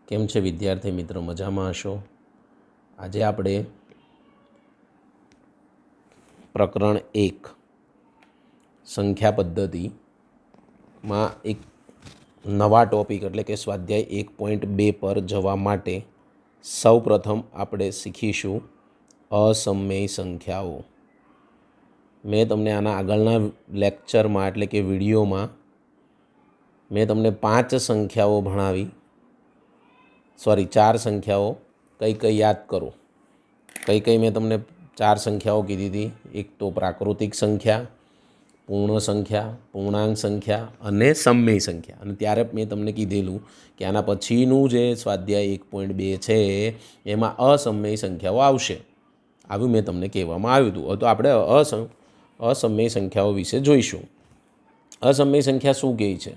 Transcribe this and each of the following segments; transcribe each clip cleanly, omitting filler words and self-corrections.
કેમ છે વિદ્યાર્થી મિત્રો? મજામાં હશો? આજે આપણે પ્રકરણ 1 સંખ્યા પદ્ધતિમાં એક નવા ટોપિક એટલે કે સ્વાધ્યાય 1.2 પર જવા માટે સૌપ્રથમ આપણે શીખીશું અસમમેય સંખ્યાઓ. મેં તમને આના આગળના લેક્ચરમાં એટલે કે વિડીયોમાં મેં તમને 5 સંખ્યાઓ ભણાવી, 4 સંખ્યાઓ. કઈ યાદ કરો? કઈ મેં તમને 4 સંખ્યાઓ કીધી હતી? એક તો પ્રાકૃતિક સંખ્યા, પૂર્ણ સંખ્યા, પૂર્ણાંક સંખ્યા અને સમમેય સંખ્યા. અને ત્યારે મેં તમને કીધેલું કે આના પછીનું જે સ્વાધ્યાય 1.2 છે એમાં અસમમેય સંખ્યાઓ આવશે. આવ્યું મેં તમને કહેવામાં આવ્યું હતું. તો આપણે અસમમેય સંખ્યાઓ વિશે જોઈશું. અસમમેય સંખ્યા શું કહે છે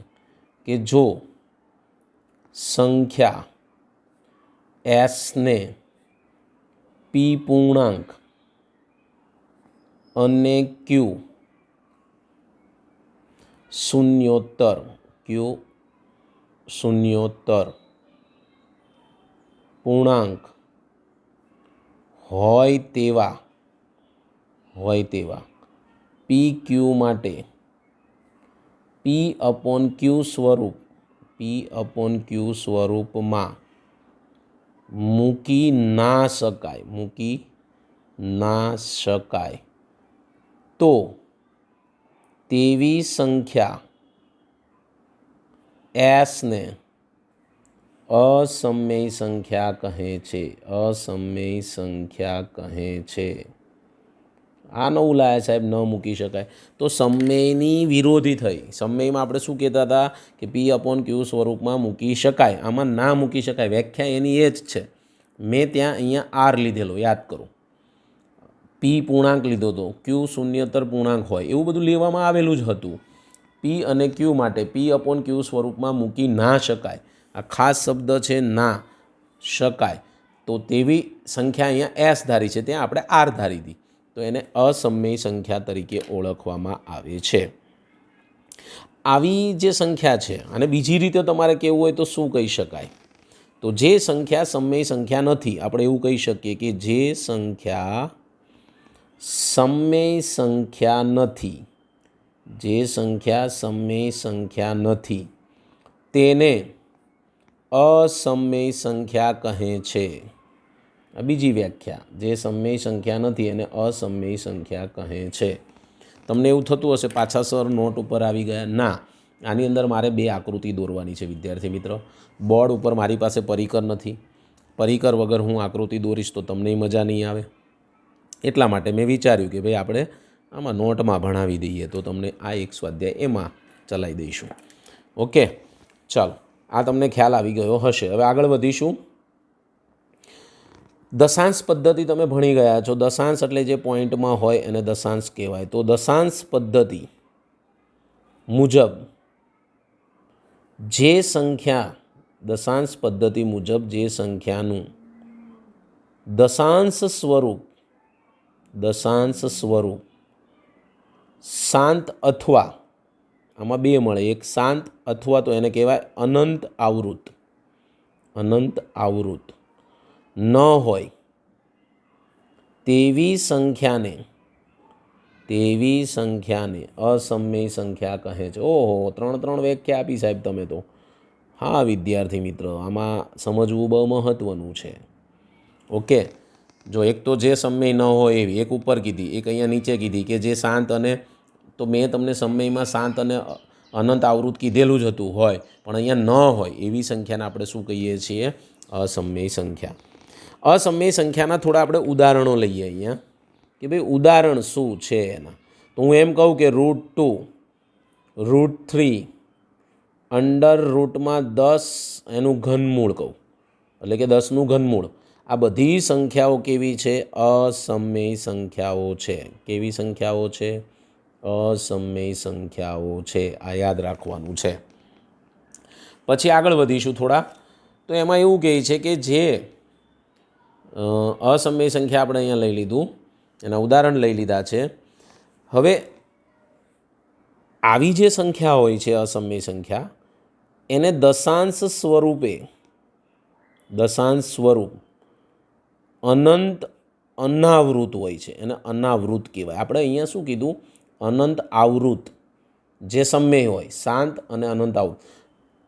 કે જો સંખ્યા એસને પી પૂર્ણાંક અને ક્યુ શૂન્યોત્તર પૂર્ણાંક હોય તેવા પી ક્યુ માટે પી અપોન ક્યુ સ્વરૂપમાં મૂકી ના શકાય તો તેવી સંખ્યા એસને અસમમેય સંખ્યા કહે છે. આ નવું લાયા સાહેબ, ન મૂકી શકાય. તો સમમેયની વિરોધી થઈ. સમમેયમાં આપણે શું કહેતા હતા કે પી અપોન ક્યુ સ્વરૂપમાં મૂકી શકાય, આમાં ના મૂકી શકાય. વ્યાખ્યા એની એ જ છે. મેં ત્યાં અહીંયા આર લીધેલો, યાદ કરો. પી પૂર્ણાંક લીધો હતો, ક્યુ શૂન્યોત્તર પૂર્ણાંક હોય એવું બધું લેવામાં આવેલું જ હતું. પી અને ક્યુ માટે પી અપોન ક્યુ સ્વરૂપમાં મૂકી ના શકાય. આ ખાસ શબ્દ છે, ના શકાય. તો તેવી સંખ્યા અહીંયા એસ ધારી છે, ત્યાં આપણે આર ધારી હતી. તો એને અસમમેય સંખ્યા તરીકે ઓળખવામાં આવે છે. આવી જે સંખ્યા છે અને બીજી રીતે તમારે કહેવું હોય તો શું કહી શકાય? તો જે સંખ્યા સમમેય સંખ્યા નથી, આપણે એવું કહી શકીએ કે જે સંખ્યા સમમેય સંખ્યા નથી તેને અસમમેય સંખ્યા કહે છે. આ બીજી વ્યાખ્યા. જે સમમેય સંખ્યા નથી એને અસમમેય સંખ્યા કહે છે. તમને એવું થતું હશે પાછા સર નોટ ઉપર આવી ગયા. ના, આની અંદર મારે 2 આકૃતિ દોરવાની છે વિદ્યાર્થી મિત્રો. બોર્ડ ઉપર મારી પાસે પરિકર નથી. પરિકર વગર હું આકૃતિ દોરીશ તો તમને મજા નહીં આવે. એટલા માટે મેં વિચાર્યું કે ભાઈ આપણે આમાં નોટમાં ભણાવી દઈએ તો તમને આ એક સ્વાધ્યાય એમાં ચલાવી દઈશું. ઓકે, ચાલો, આ તમને ખ્યાલ આવી ગયો હશે. હવે આગળ વધીશું. દશાંશ પદ્ધતિ તમે ભણી ગયા છો. દશાંશ એટલે જે પોઈન્ટમાં હોય એને દશાંશ કહેવાય. તો દશાંશ પદ્ધતિ મુજબ જે સંખ્યાનું દશાંશ સ્વરૂપ શાંત અથવા, આમાં 2 મળે, એક શાંત અથવા તો એને કહેવાય અનંત આવૃત ન હોય તેવી સંખ્યાને અસમમેય સંખ્યા કહે છે. ઓહો, 3 વ્યાખ્યા આપી સાહેબ તમે તો. હા વિદ્યાર્થી મિત્ર, આમાં સમજવું બહુ મહત્ત્વનું છે. ઓકે, જો એક તો જે સમમેય ન હોય એવી, એક ઉપર કીધી, એક અહીંયા નીચે કીધી કે જે શાંત અને, તો મેં તમને સમમેયમાં શાંત અને અનંત આવૃત કીધેલું જ હતું હોય, પણ અહીંયા ન હોય એવી સંખ્યાને આપણે શું કહીએ છીએ? અસમમેય સંખ્યા. અસમમેય સંખ્યાના થોડા આપણે ઉદાહરણો લઈએ અહીંયા કે ભાઈ ઉદાહરણ શું છે એના. તો હું એમ કહું કે √2, √3, અંડર √10 એનું ઘનમૂળ કહું, એટલે કે 10નું ઘનમૂળ. આ બધી સંખ્યાઓ કેવી છે? અસમમેય સંખ્યાઓ છે. કેવી સંખ્યાઓ છે? અસમમેય સંખ્યાઓ છે. આ યાદ રાખવાનું છે. પછી આગળ વધીશું થોડા. તો એમાં એવું કહે છે કે જે અસમમેય સંખ્યા આપણે અહીંયા લઈ લીધું, એના ઉદાહરણ લઈ લીધા છે. હવે આવી જે સંખ્યા હોય છે અસમમેય સંખ્યા, એને દશાંશ સ્વરૂપે દશાંશ સ્વરૂપ અનંત અનાવૃત હોય છે, એને અનાવૃત કહેવાય. આપણે અહીંયા શું કીધું? અનંત આવૃત, જે સમય હોય શાંત અને અનંત આવૃત.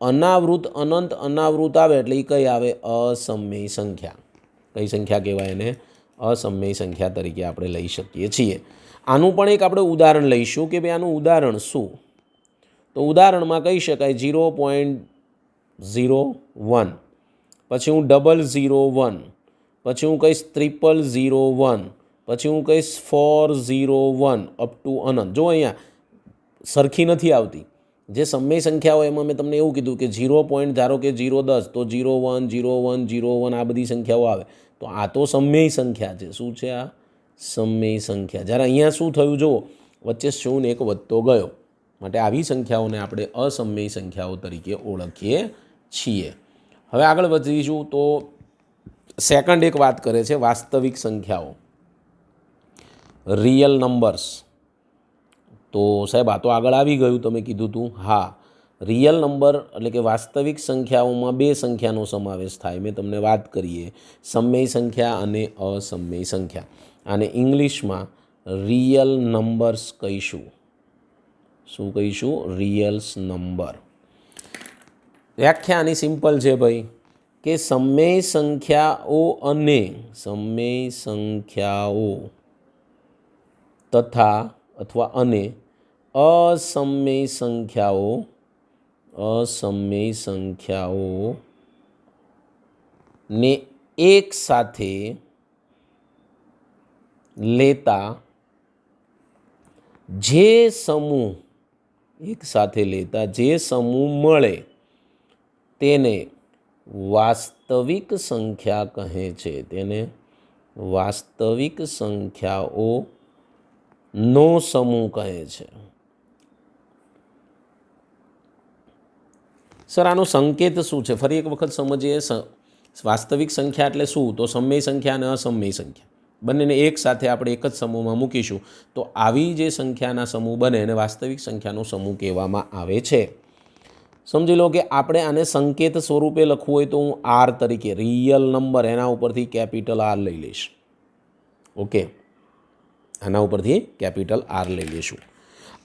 અનાવૃત અનંત અનાવૃત આવે એટલે એ કઈ આવે? અસમય સંખ્યા. કઈ સંખ્યા કહેવાય એને? અસમય સંખ્યા તરીકે આપણે લઈ શકીએ છીએ. આનું પણ એક આપણે ઉદાહરણ લઈશું કે ભાઈ આનું ઉદાહરણ શું. તો ઉદાહરણમાં કહી શકાય 0.01, પછી હું 001, પછી હું કહીશ 0001, પછી હું કહીશ 401 અપ ટુ અનંત. જો અહીંયા સરખી નથી આવતી. જે સમય સંખ્યા હોય એમાં મેં તમને એવું કીધું કે 0 પોઈન્ટ ધારો કે 010 તો 01 01 01 આ બધી સંખ્યાઓ આવે. તો આ તો સમય સંખ્યા છે. શું છે આ? સમય સંખ્યા. જ્યારે અહીંયા શું થયું? જુઓ, વચ્ચે શૂન્ય એક વધતો ગયો, માટે આવી સંખ્યાઓને આપણે અસમય સંખ્યાઓ તરીકે ઓળખીએ છીએ. હવે આગળ વધીશું તો સેકન્ડ એક વાત કરે છે વાસ્તવિક સંખ્યાઓ, રિયલ નંબર્સ. તો સાહેબ આ તો આગળ આવી ગયું, તમે કીધું હતું. હા, રિયલ નંબર એટલે કે વાસ્તવિક સંખ્યાઓમાં બે સંખ્યાનો સમાવેશ થાય. મેં તમને વાત કરીએ સમય સંખ્યા અને અસમય સંખ્યા. આને ઇંગ્લિશમાં રિયલ નંબર્સ કહીશું. શું કહીશું? રિયલ્સ નંબર. વ્યાખ્યા આની સિમ્પલ છે ભાઈ, કે સમય સંખ્યાઓ અને સમય સંખ્યાઓ તથા અથવા અને અસમય સંખ્યાઓ ને એક સાથે લેતા જે સમૂહ મળે તેને વાસ્તવિક સંખ્યા કહે છે. તેને વાસ્તવિક સંખ્યાઓનો સમૂહ કહે છે. સર આનો સંકેત શું છે? ફરી એક વખત સમજીએ. વાસ્તવિક સંખ્યા એટલે શું? તો સમય સંખ્યા અને અસમય સંખ્યા બંનેને એક સાથે આપણે એક જ સમૂહમાં મૂકીશું તો આવી જે સંખ્યાના સમૂહ બને એને વાસ્તવિક સંખ્યાનો સમૂહ કહેવામાં આવે છે. સમજી લો કે આપણે આને સંકેત સ્વરૂપે લખવું હોય તો હું આર તરીકે, રિયલ નંબર, એના ઉપરથી કેપિટલ આર લઈ લઈશ. ઓકે, આના ઉપરથી કેપિટલ આર લઈ લઈશું.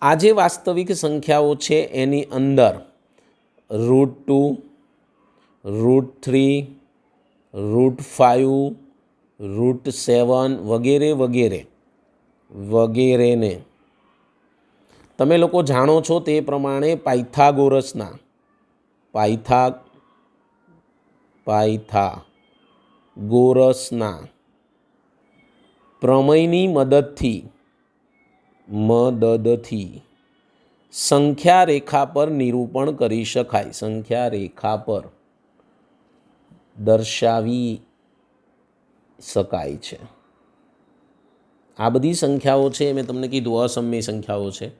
આ જે વાસ્તવિક સંખ્યાઓ છે એની અંદર √2, √3, √5, √7 વગેરે વગેરે વગેરેને તમે લોકો જાણો છો તે પ્રમાણે પાયથાગોરસના પ્રમેયની મદદથી સંખ્યા રેખા પર નિરૂપણ કરી શકાય. સંખ્યા રેખા પર દર્શાવી શકાય છે. આ બધી સંખ્યાઓ છે મેં તમને કીધું અસમય સંખ્યાઓ છે.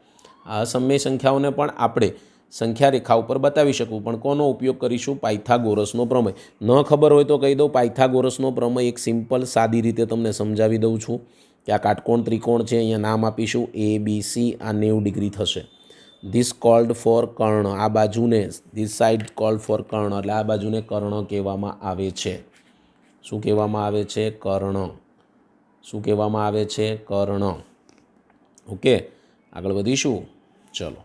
આ અસમય સંખ્યાઓને પણ આપણે સંખ્યા રેખા ઉપર બતાવી શકું, પણ કોનો ઉપયોગ કરીશું? પાયથાગોરસનો પ્રમેય. ન ખબર હોય તો કહી દઉં, પાયથાગોરસનો પ્રમેય એક સિમ્પલ સાદી રીતે તમને સમજાવી દઉં છું કે આ કાટકોણ ત્રિકોણ છે, અહીંયા નામ આપીશું ABC, આ 90 ડિગ્રી થશે. ધીસ કોલ્ડ ફોર કર્ણ, આ બાજુને ધીસ સાઇડ કોલ્ડ ફોર કર્ણ, એટલે આ બાજુને કર્ણ કહેવામાં આવે છે. શું કહેવામાં આવે છે? કર્ણ. શું કહેવામાં આવે છે? કર્ણ. ઓકે, આગળ વધીશું. ચલો,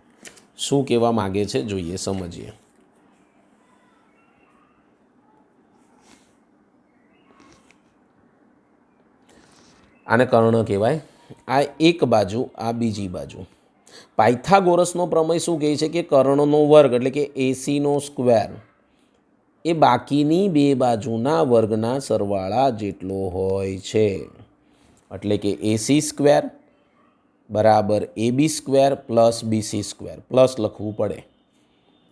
શું કહેવા માગે છે જોઈએ, સમજીએ. આને કર્ણ કહેવાય. આ એક બાજુ, આ બીજી બાજુ. પાયથાગોરસનો પ્રમેય શું કહે છે કે કર્ણનો વર્ગ એટલે કે એસીનો સ્ક્વેર એ બાકીની બે બાજુના વર્ગના સરવાળા જેટલો હોય છે. એટલે કે AC સ્ક્વેર બરાબર AB square plus BC square, plus લખવું પડે.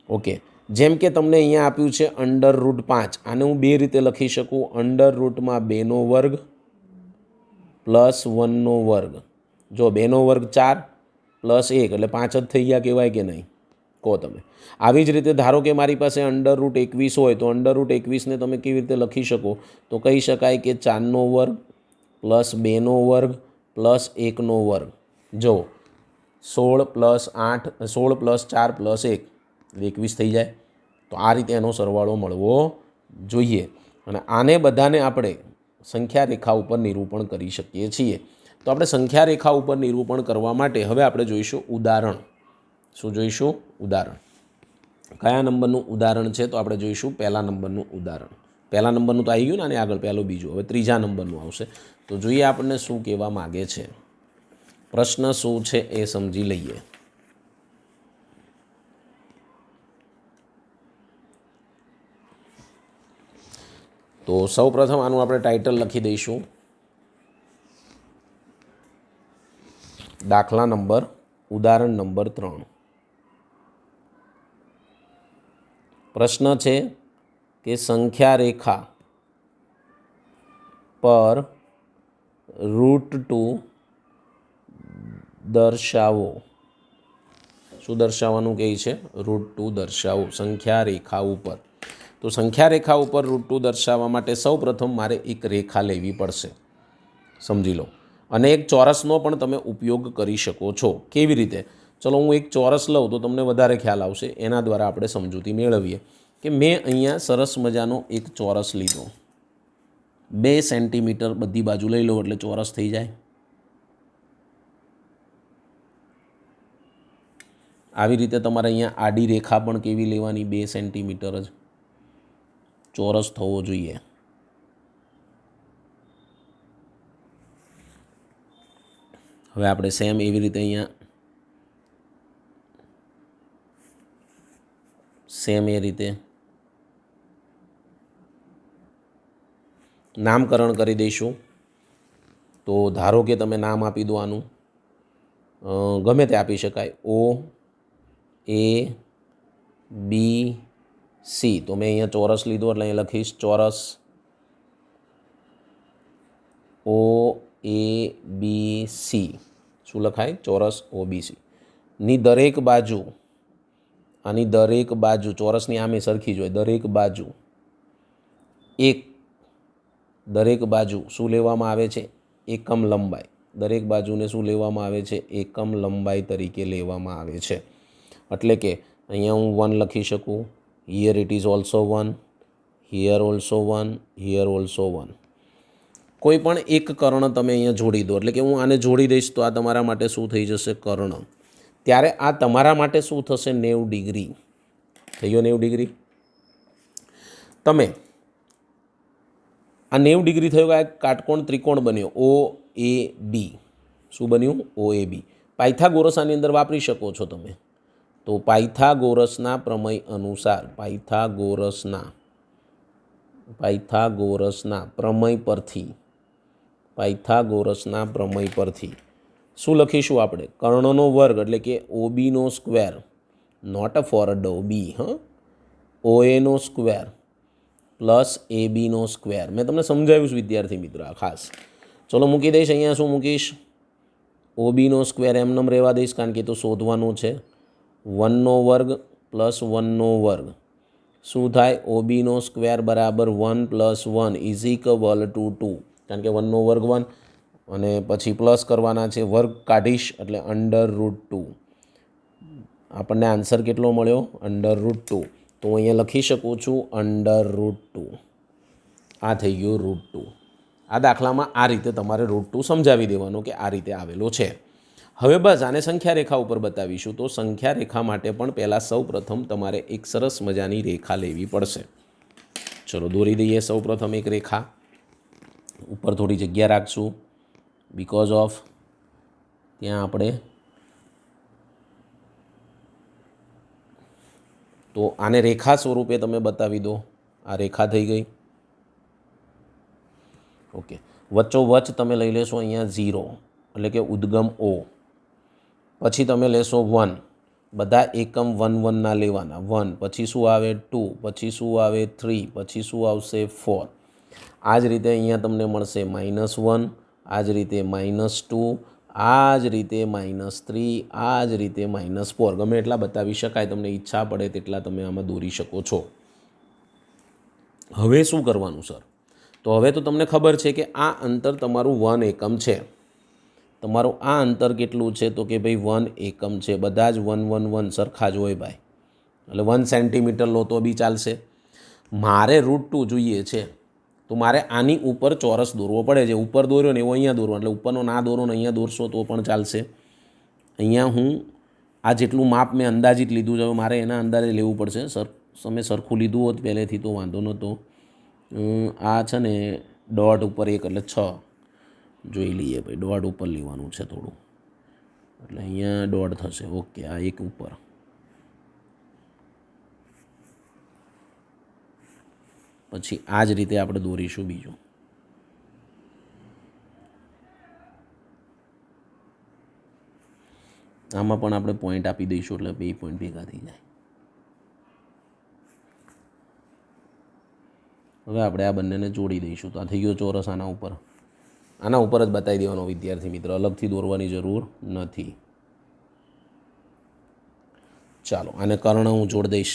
ઓકે, જેમ કે તમને અહીંયા આપ્યું છે √5, આને હું બે રીતે લખી શકું. √2નો વર્ગ પ્લસ 1નો વર્ગ. જો 2નો વર્ગ 4 પ્લસ 1 એટલે 5 જ થઈ ગયા, કહેવાય કે નહીં? કહો તમે. આવી જ રીતે ધારો કે મારી પાસે √21 હોય તો √21ને તમે કેવી રીતે લખી શકો? તો કહી શકાય કે 4નો વર્ગ પ્લસ 2નો વર્ગ પ્લસ 1નો વર્ગ. જો 16 પ્લસ 8, 16 પ્લસ 4 પ્લસ 1 21 થઈ જાય. તો આ રીતે એનો સરવાળો મળવો જોઈએ. અને આને બધાને આપણે સંખ્યા રેખા ઉપર નિરૂપણ કરી શકીએ છીએ. તો આપણે સંખ્યા રેખા ઉપર નિરૂપણ કરવા માટે હવે આપણે જોઈશું ઉદાહરણ. શું જોઈશું? ઉદાહરણ. કયા નંબરનું ઉદાહરણ છે? તો આપણે જોઈશું પહેલા નંબરનું ઉદાહરણ. પહેલા નંબરનું તો આવી ગયું ને, આને આગળ પહેલું બીજું, હવે ત્રીજા નંબરનું આવશે. તો જોઈએ આપણને શું કહેવા માગે છે, પ્રશ્ન શું છે એ સમજી લઈએ. તો સૌપ્રથમ આનું આપણે ટાઇટલ લખી દઈશું, દાખલા નંબર ઉદાહરણ નંબર 3. પ્રશ્ન છે કે સંખ્યા રેખા પર √2 દર્શાવો. શું દર્શાવવાનું કહે છે? √2 દર્શાવો સંખ્યા રેખા ઉપર. તો સંખ્યા રેખા ઉપર √2 દર્શાવવા માટે સૌપ્રથમ મારે એક રેખા લેવી પડશે, સમજી લો. અને એક ચોરસનો પણ તમે ઉપયોગ કરી શકો છો. કેવી રીતે? ચલો હું એક ચોરસ લઉં તો તમને વધારે ખ્યાલ આવશે. એના દ્વારા આપણે સમજૂતી મેળવીએ કે મેં અહીંયા સરસ મજાનો એક ચોરસ લીધો. 2 સેન્ટીમીટર બધી બાજુ લઈ લો એટલે ચોરસ થઈ જાય. આવી રીતે તમારે અહીંયા આડી રેખા પણ કેવી લેવાની? 2 સેન્ટીમીટર જ ચોરસ થવો જોઈએ. હવે આપણે સેમ એવી રીતે અહીંયા એ રીતે નામકરણ કરી દઈશું. તો ધારો કે તમે નામ આપી દો આનું, ગમે તે આપી શકાય, OABC. તો મેં અહીંયા ચોરસ લીધો એટલે અહીંયા લખીશ ચોરસ OABC. શું લખાય? ચોરસ OBC. ની દરેક બાજુ, આની દરેક બાજુ ચોરસની આમે સરખી જ હોય, દરેક બાજુ દરેક બાજુ શું લેવામાં આવે છે? એકમ લંબાઈ. દરેક બાજુને શું લેવામાં આવે છે? એકમ લંબાઈ તરીકે લેવામાં આવે છે. એટલે કે અહીંયા હું 1 લખી શકું, here it is also 1, here also 1, here also 1. કોઈ પણ એક કર્ણ તમે અહીંયા જોડી દો, એટલે કે હું આને જોડી દઈશ તો આ તમારા માટે શું થઈ જશે? કર્ણ. ત્યારે આ તમારા માટે શું થશે? 90 ડિગ્રી થઈ ગયો. 90 ડિગ્રી. તમે આ 90 ડિગ્રી થયો, આ કાટકોણ ત્રિકોણ બન્યો OAB. શું બન્યું? OAB. પાયથાગોરસ આની અંદર વાપરી શકો છો તમે. તો પાયથાગોરસના પ્રમેય અનુસાર, પાયથાગોરસના પ્રમેય પરથી શું લખીશું આપણે? કર્ણનો વર્ગ એટલે કે OBનો square, not a for a B, OAનો સ્ક્વેર પ્લસ ABનો સ્ક્વેર. મેં તમને સમજાવ્યું વિદ્યાર્થી મિત્રો આ ખાસ. ચલો મૂકી દઈશ અહીંયા. શું મૂકીશ? OBનો સ્ક્વેર એમનેમ રહેવા દઈશ, કારણ કે તો શોધવાનું છે. 1નો વર્ગ પ્લસ 1નો વર્ગ શું થાય? OBનો સ્ક્વેર બરાબર 1 + 1 = 2. કારણ કે 1નો વર્ગ 1 અને પછી પ્લસ કરવાના છે, વર્ગ કાઢીશ એટલે √2. આપણને આન્સર કેટલો મળ્યો? √2. તો હું અહીંયા લખી શકું છું √2. આ થઈ ગયું √2. આ દાખલામાં આ રીતે તમારે √2 સમજાવી દેવાનું કે આ રીતે આવેલો છે. હવે બસ આને સંખ્યા રેખા ઉપર બતાવીશું. તો સંખ્યા રેખા માટે પણ પહેલાં સૌપ્રથમ તમારે એક સરસ મજાની રેખા લેવી પડશે. ચલો દોરી દઈએ સૌપ્રથમ એક રેખા. ઉપર થોડી જગ્યા રાખશું, બિકોઝ ઓફ ત્યાં આપણે તો આને રેખા સ્વરૂપે તમે બતાવી દો. આ રેખા થઈ ગઈ. ઓકે. વચ્ચોવચ્ચ તમે લઈ લેશો અહીંયા 0, એટલે કે ઉદ્ગમ O. પછી તમે લેશો 1. બધા એકમ 1 1 ના લેવાના. 1 પછી શું આવે? 2 પછી શું આવે? 3 પછી શું આવશે? 4. આ જ રીતે અહીંયા તમને મળશે -1, આ જ રીતે -2, આ જ રીતે -3, આ જ રીતે -4. ગમે એટલા બતાવી શકાય, તમને ઈચ્છા પડે તેટલા તમે આમાં દોરી શકો છો. હવે શું કરવાનું સર? તો હવે તો તમને ખબર છે કે આ અંતર તમારું 1 એકમ છે. તમારું આ અંતર કેટલું છે? તો કે ભાઈ 1 એકમ છે. બધા જ 1 1 1 સરખા જ હોય ભાઈ, એટલે 1 સેન્ટીમીટર લો તો બી ચાલશે. મારે √2 જોઈએ છે. તો મારે આની ઉપર ચોરસ દોરવો પડે છે. ઉપર દોર્યો ને એવો અહીંયા દોરવો, એટલે ઉપરનો ના દોરો ને અહીંયા દોરશો તો પણ ચાલશે. અહીંયા હું આ જેટલું માપ મેં અંદાજિત લીધું છે, મારે એના અંદાજે લેવું પડશે. તમે સરખું લીધું હોત પહેલેથી તો વાંધો નહોતો. આ છે ને દોઢ ઉપર 1 એટલે 6 જોઈ લઈએ ભાઈ. દોઢ ઉપર લેવાનું છે થોડું, એટલે અહીંયા દોઢ થશે. ઓકે, આ 1 ઉપર. પછી આ જ રીતે આપણે દોરીશું બીજું. આમાં પણ આપણે પોઈન્ટ આપી દઈશું એટલે 2 પોઈન્ટ ભેગા થઈ જાય. હવે આપણે આ બંનેને જોડી દઈશું. તો આ થઈ ગયો ચોરસ. આના ઉપર જ બતાવી દેવાનો વિદ્યાર્થી મિત્ર, અલગથી દોરવાની જરૂર નથી. ચાલો, આને કર્ણ હું જોડી દઈશ.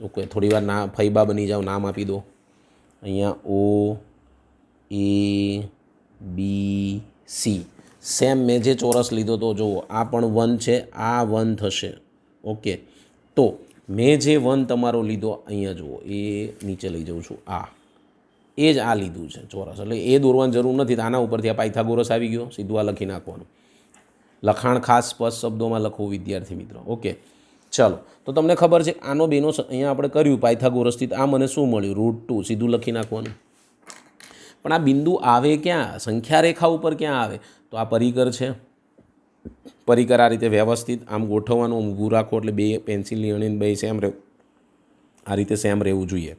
ઓકે, થોડી વાર ના ફૈબા બની જાઓ, નામ આપી દો. અહીંયા O A B C. Same મેં જે ચોરસ લીધો તો જુઓ, આ પણ 1 છે, આ 1 થશે. ઓકે, તો મેં જે 1 તમારો લીધો અહીંયા જુઓ, એ નીચે લઈ જાઉં છું. એ જ આ લીધું છે ચોરસ, એટલે એ દોરવાની જરૂર નથી. આના ઉપરથી આ પાયથાગોરસ આવી ગયો, સીધું આ લખી નાખવાનું. લખાણ ખાસ સ્પષ્ટ શબ્દોમાં લખવું વિદ્યાર્થી મિત્રો. ઓકે, ચાલો. તો તમને ખબર છે આનો બેનો અહીંયા આપણે કર્યું પાયથાગોરસથી. આ મને શું મળ્યું? √2. સીધું લખી નાખવાનું. પણ આ બિંદુ આવે ક્યાં? સંખ્યા રેખા ઉપર ક્યાં આવે? તો આ પરિકર છે. પરિકર આ રીતે વ્યવસ્થિત આમ ગોઠવવાનું, ઊભું રાખો એટલે 2 પેન્સિલની અણીને 2 સેમ રહે. આ રીતે સેમ રહેવું જોઈએ.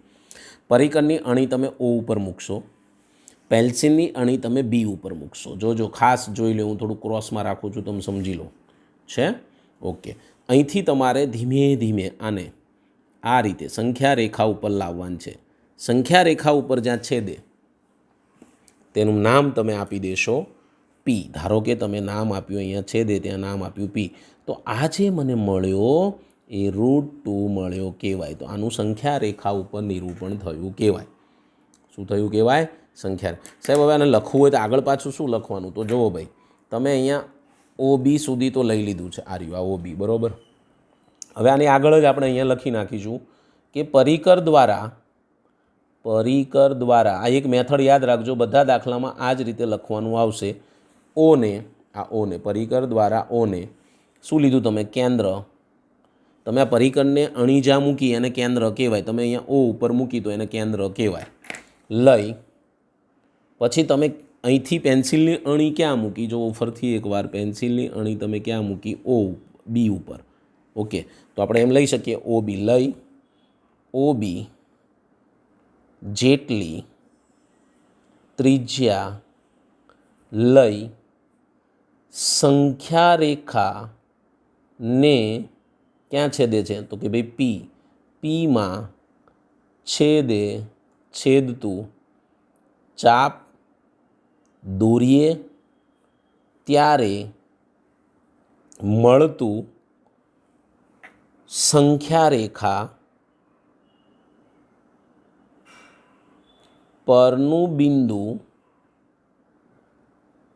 પરિકરની અણી તમે O ઉપર મૂકશો, પેન્સિલની અણી તમે B ઉપર મૂકશો. જોજો, ખાસ જોઈ લે, હું થોડું ક્રોસમાં રાખું છું, તમે સમજી લો. છે? ઓકે, અહીંથી તમારે ધીમે ધીમે આને આ રીતે સંખ્યા રેખા ઉપર લાવવાનું છે. સંખ્યા રેખા ઉપર જ્યાં છેદે તેનું નામ તમે આપી દેશો P. ધારો કે તમે નામ આપ્યું, અહીંયા છેદે ત્યાં નામ આપ્યું P. તો આ જે મને મળ્યો એ √2 મળ્યો કહેવાય. તો આનું સંખ્યા રેખા ઉપર નિરૂપણ થયું કહેવાય. શું થયું કહેવાય? સંખ્યા. સાહેબ હવે આને લખવું હોય તો આગળ પાછું શું લખવાનું? તો જુઓ ભાઈ, તમે અહીંયા OB સુધી તો લઈ લીધું છે. આ રહ્યું આ OB, બરાબર. હવે આની આગળ જ આપણે અહીંયા લખી નાખીશું કે પરિકર દ્વારા આ એક મેથડ યાદ રાખજો, બધા દાખલામાં આ જ રીતે લખવાનું આવશે. ઓને પરિકર દ્વારા ઓને શું લીધું તમે? કેન્દ્ર. તમે આ પરિકરને અણી જ્યાં મૂકી એને કેન્દ્ર કહેવાય. તમે અહીંયા O ઉપર મૂકી તો એને કેન્દ્ર કહેવાય. લઈ પછી તમે અહીંથી પેન્સિલની અણી ક્યાં મૂકી? જો ફરીથી એકવાર પેન્સિલની અણી તમે ક્યાં મૂકી? B ઉપર. ઓકે, તો આપણે એમ લઈ શકીએ OB. લઈ OB જેટલી ત્રિજ્યા લઈ સંખ્યા રેખાને ક્યાં છેદે છે? તો કે ભાઈ P. Pમાં છેદતું ચાપ દોરીએ ત્યારે મળતું સંખ્યા રેખા પરનું બિંદુ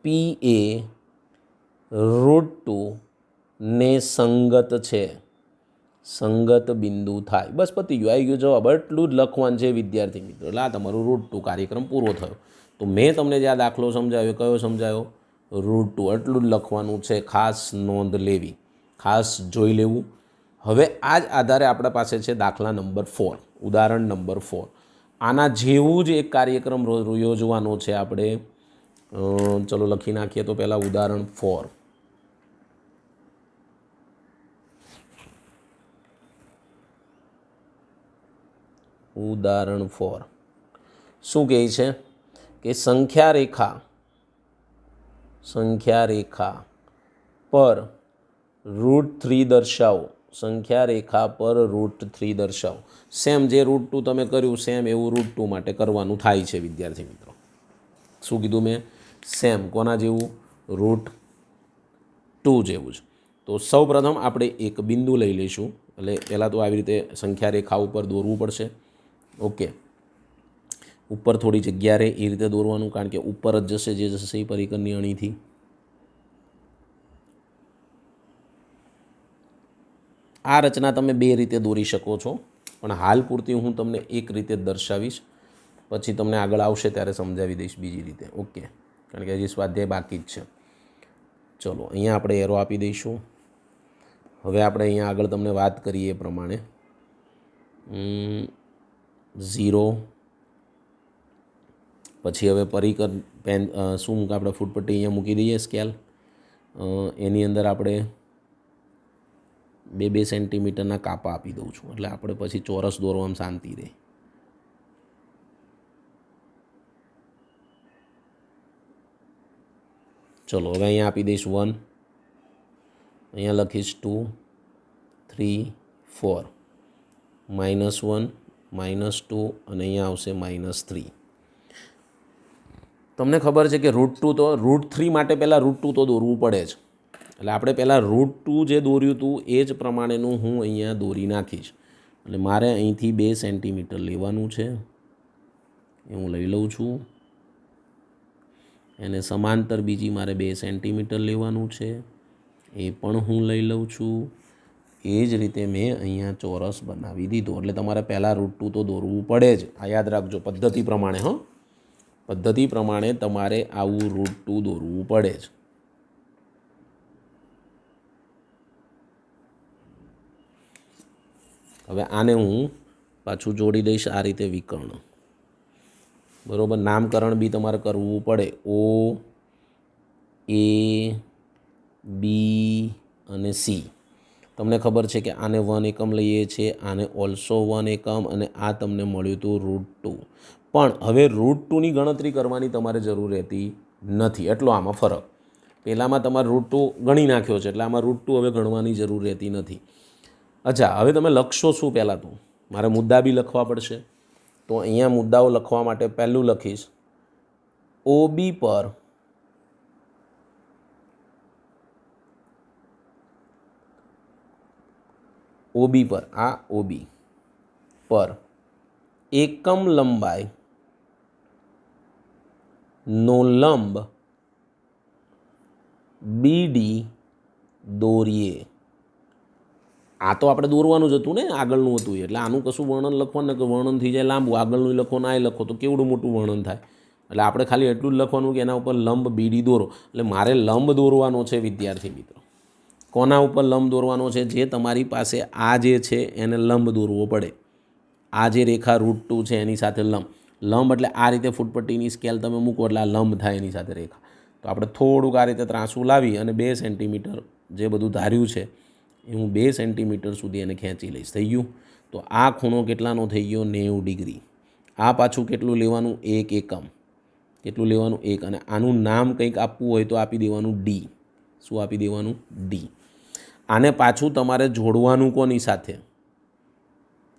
P એ √2 ને સંગત છે. સંગત બિંદુ થાય. બસ પતી ગયું, આવી ગયો જવાબ. એટલું જ લખવાનું છે વિદ્યાર્થી મિત્રો. એટલે આ તમારું √2 કાર્યક્રમ પૂરો થયો. તો મેં તમને જે આ દાખલો સમજાવ્યો, કયો સમજાયો? √2. એટલું જ લખવાનું છે. ખાસ નોંધ લેવી, ખાસ જોઈ લેવું. હવે આ જ આધારે આપણા પાસે છે દાખલા નંબર 4, ઉદાહરણ નંબર 4. આના જેવું જ એક કાર્યક્રમ યોજવાનો છે આપણે. ચલો લખી નાખીએ. તો પહેલાં ઉદાહરણ 4. ઉદાહરણ 4 શું કહે છે કે સંખ્યા રેખા પર √3 દર્શાવો. સંખ્યા રેખા પર √3 દર્શાવો. સેમ જે √2 તમે કર્યું સેમ એવું √2 માટે કરવાનું થાય છે વિદ્યાર્થી મિત્રો. શું કીધું મેં? સેમ કોના જેવું? √2 જેવું જ. તો સૌ પ્રથમ આપણે એક બિંદુ લઈ લઈશું. એટલે પહેલાં તો આવી રીતે સંખ્યા રેખા ઉપર દોરવું પડશે. ઓકે, ઉપર થોડી જગ્યા રહે એ રીતે દોરવાનું, કારણ કે ઉપર જ જશે જે જશે એ પરિકરની અણીથી. આ રચના તમે 2 રીતે દોરી શકો છો, પણ હાલ પૂરતી હું તમને એક રીતે જ દર્શાવીશ. પછી તમને આગળ આવશે ત્યારે સમજાવી દઈશ બીજી રીતે. ઓકે, કારણ કે હજી સ્વાધ્યાય બાકી જ છે. ચલો, અહીંયા આપણે એરો આપી દઈશું. હવે આપણે અહીંયા આગળ તમને વાત કરીએ એ પ્રમાણે 0 પછી હવે પરિકર પેન શું મૂકે આપણે ફૂટપટ્ટી અહીંયા મૂકી દઈએ સ્કેલ. એની અંદર આપણે 2 સેન્ટીમીટરના કાપા આપી દઉં છું, એટલે આપણે પછી ચોરસ દોરવામાં શાંતિ રહે. ચલો, હવે અહીંયા આપી દઈશ 1, અહીંયા લખીશ 2, 3, 4, -1, -2 અને અહીંયા આવશે -3. તમને ખબર છે કે √2 તો √3 માટે પહેલાં √2 તો દોરવું પડે જ, એટલે આપણે પહેલાં √2 જે દોર્યું હતું એ જ પ્રમાણેનું હું અહીંયા દોરી નાખીશ. એટલે મારે અહીંથી 2 સેન્ટીમીટર લેવાનું છે, એ હું લઈ લઉં છું. એને સમાંતર બીજી મારે 2 સેન્ટીમીટર લેવાનું છે, એ પણ હું લઈ લઉં છું. એ જ રીતે મેં અહીંયા ચોરસ બનાવી દીધું. એટલે તમારે પહેલાં √2 તો દોરવું પડે જ, આ યાદ રાખજો પદ્ધતિ પ્રમાણે. પદ્ધતિ પ્રમાણે તમારે આવું √2 દોરવું પડે જ. હવે આને હું પાછું જોડી દઈશ આ રીતે વિકર્ણ. બરાબર, નામકરણ બી તમારે કરવું પડે. O, A, B અને C. તમને ખબર છે કે આને 1 એકમ લઈએ છીએ, આને ઓલ્સો 1 એકમ, અને આ તમને મળ્યું હતું √2. પણ હવે √2ની ગણતરી કરવાની તમારે જરૂર રહેતી નથી, એટલો આમાં ફરક. પહેલાંમાં તમારે √2 ગણી નાખ્યો છે, એટલે આમાં √2 હવે ગણવાની જરૂર રહેતી નથી. અચ્છા, હવે તમે લખશો શું? પહેલાં તો મારે મુદ્દા બી લખવા પડશે. તો અહીંયા મુદ્દાઓ લખવા માટે પહેલું લખીશ OB પર આ OB પર એકમ લંબાઈ નો લંબ BD દોરીએ. આ તો આપણે દોરવાનું જ હતું ને, આગળનું હતું, એટલે આનું કશું વર્ણન લખવાનું ને કે વર્ણન થઈ જાય લાંબુ, આગળનું લખો ના લખો તો કેવડું મોટું વર્ણન થાય. એટલે આપણે ખાલી એટલું જ લખવાનું કે એના ઉપર લંબ BD દોરો. એટલે મારે લંબ દોરવાનો છે વિદ્યાર્થી મિત્રો. કોના ઉપર લંબ દોરવાનો છે? જે તમારી પાસે આ જે છે એને લંબ દોરવો પડે. આ જે રેખા √2 છે એની સાથે લંબ એટલે આ રીતે ફૂટપટ્ટીની સ્કેલ તમે મૂકો એટલે આ લંબ થાય એની સાથે રેખા. તો આપણે થોડુંક આ રીતે ત્રાસું લાવી અને 2 સેન્ટીમીટર જે બધું ધાર્યું છે એ હું 2 સેન્ટીમીટર સુધી એને ખેંચી લઈશ. થઈ ગયું? તો આ ખૂણો કેટલાનો થઈ ગયો? 90 ડિગ્રી. આ પાછું કેટલું લેવાનું? 1 એકમ. કેટલું લેવાનું? 1. અને આનું નામ કંઈક આપવું હોય તો આપી દેવાનું D. શું આપી દેવાનું? D. આને પાછું તમારે જોડવાનું કોની સાથે?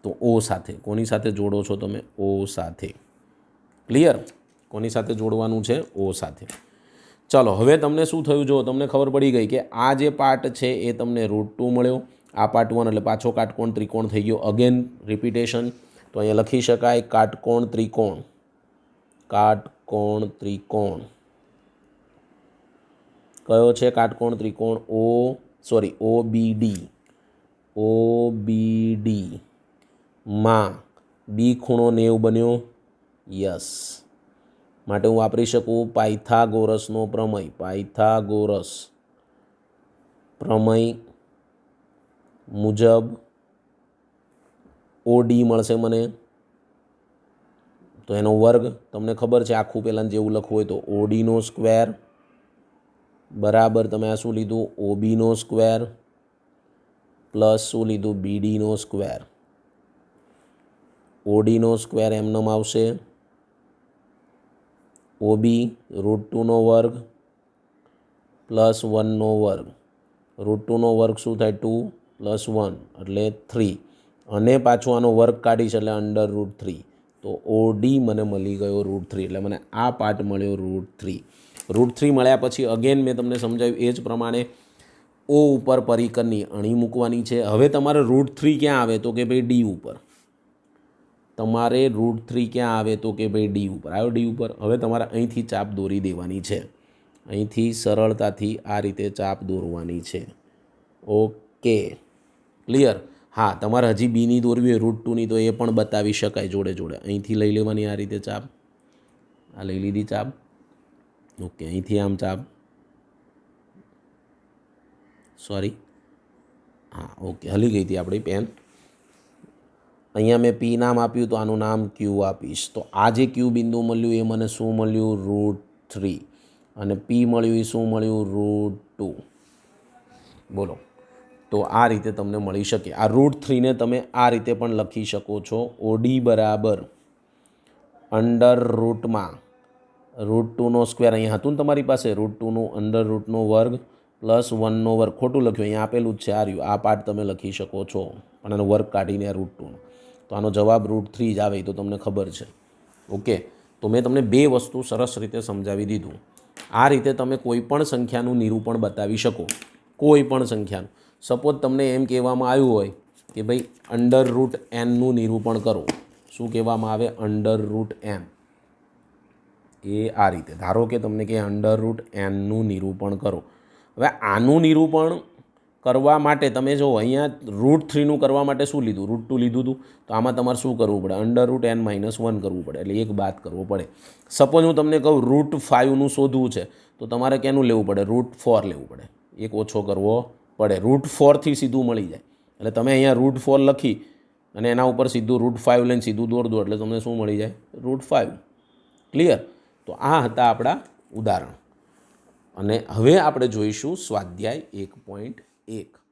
તો O સાથે. કોની સાથે જોડો છો તમે? O સાથે. ક્લિયર? કોની સાથે જોડવાનું છે? O સાથે. ચલો, હવે તમને શું થયું? જો તમને ખબર પડી ગઈ કે આ જે પાર્ટ છે એ તમને √2 મળ્યો, આ પાર્ટ 1 એટલે પાછો કાટકોણ ત્રિકોણ થઈ ગયો. Again repetition. તો અહીંયા લખી શકાય કાટકોણ ત્રિકોણ. કાટકોણ ત્રિકોણ કયો છે? કાટકોણ ત્રિકોણ OBD. OBD માં બી ખૂણો 90 બન્યો. યસ. માટે હું વાપરી શકું પાયથાગોરસનો પ્રમેય. પાયથાગોરસ પ્રમેય મુજબ OD મળશે મને. તો એનો વર્ગ તમને ખબર છે, આખું પહેલાં જેવું લખવું હોય તો ODનો સ્ક્વેર બરાબર તમે આ શું લીધું? OBનો સ્ક્વેર પ્લસ શું લીધું? BDનો સ્ક્વેર. ODનો સ્ક્વેર એમનેમ આવશે. OB √2નો વર્ગ પ્લસ 1નો વર્ગ. √2નો વર્ગ શું થાય? 2 + 1 એટલે 3. અને પાછું આનો વર્ગ કાઢીશ એટલે √3. તો OD મને મળી ગયો √3. એટલે મને આ પાર્ટ મળ્યો √3. √3 મળ્યા પછી અગેન મેં તમને સમજાવ્યું એ જ પ્રમાણે O ઉપર પરિકરની અણી મૂકવાની છે. હવે તમારે √3 ક્યાં આવે? તો કે ભાઈ D ઉપર. તમારે √3 ક્યાં આવે? તો કે ભાઈ D ઉપર. આવ્યો D ઉપર. હવે તમારે અહીંથી ચાપ દોરી દેવાની છે. અહીંથી સરળતાથી આ રીતે ચાપ દોરવાની છે. Okay, clear? હા, તમારે હજી બીની દોરવી હોય √2ની તો એ પણ બતાવી શકાય જોડે જોડે. અહીંથી લઈ લેવાની આ રીતે ચાપ, આ લઈ લીધી ચાપ. ઓકે, અહીંથી આમ ચાપ, સોરી, હા ઓકે, હલી ગઈ હતી આપણી પેન. અહીંયા મેં પી નામ આપ્યું તો આનું નામ ક્યુ આપીશ. તો આ જે ક્યુ બિંદુ મળ્યું એ મને શું મળ્યું? √3. અને પી મળ્યું એ શું મળ્યું? √2. બોલો, તો આ રીતે તમને મળી શકે. આ √3ને તમે આ રીતે પણ લખી શકો છો. ઓડી બરાબર અંડર રૂટમાં √2નો સ્ક્વેર, અહીંયા હતું ને તમારી પાસે √2નું અંડર રૂટનો વર્ગ પ્લસ 1નો વર્ગ. ખોટું લખ્યું, અહીંયા આપેલું જ છે આ રહ્યું. આ પાર્ટ તમે લખી શકો છો પણ એનો વર્ગ કાઢીને આ √2નો. તો આનો જવાબ √3 જ આવે, તો તમને ખબર છે. ઓકે, તો મેં તમને બે વસ્તુ સરસ રીતે સમજાવી દીધું. આ રીતે તમે કોઈ પણ સંખ્યાનું નિરૂપણ બતાવી શકો, કોઈ પણ સંખ્યાનું. સપોઝ તમને એમ કહેવામાં આવ્યું હોય કે ભાઈ અંડર√n નિરૂપણ કરો. શું કહેવામાં આવે? અંડર√n. એ આ રીતે ધારો કે તમને કે અંડર√n નિરૂપણ કરો. હવે આનું નિરૂપણ કરવા માટે તમે જો અહીંયા √3નું કરવા માટે શું લીધું? √2 લીધું હતું. તો આમાં તમારે શું કરવું પડે? અંડર√n - 1 કરવું પડે, એટલે એક બાદ કરવો પડે. સપોઝ હું તમને કહું √5નું શોધવું છે, તો તમારે કેનું લેવું પડે? √4 લેવું પડે, એક ઓછો કરવો પડે. √4થી સીધું મળી જાય. એટલે તમે અહીંયા √4 લખી અને એના ઉપર સીધું √5 લઈને સીધું દોર દો એટલે તમને શું મળી જાય? √5. ક્લિયર? તો આ હતા આપણા ઉદાહરણ. અને હવે આપણે જોઈશું સ્વાધ્યાય 1.1.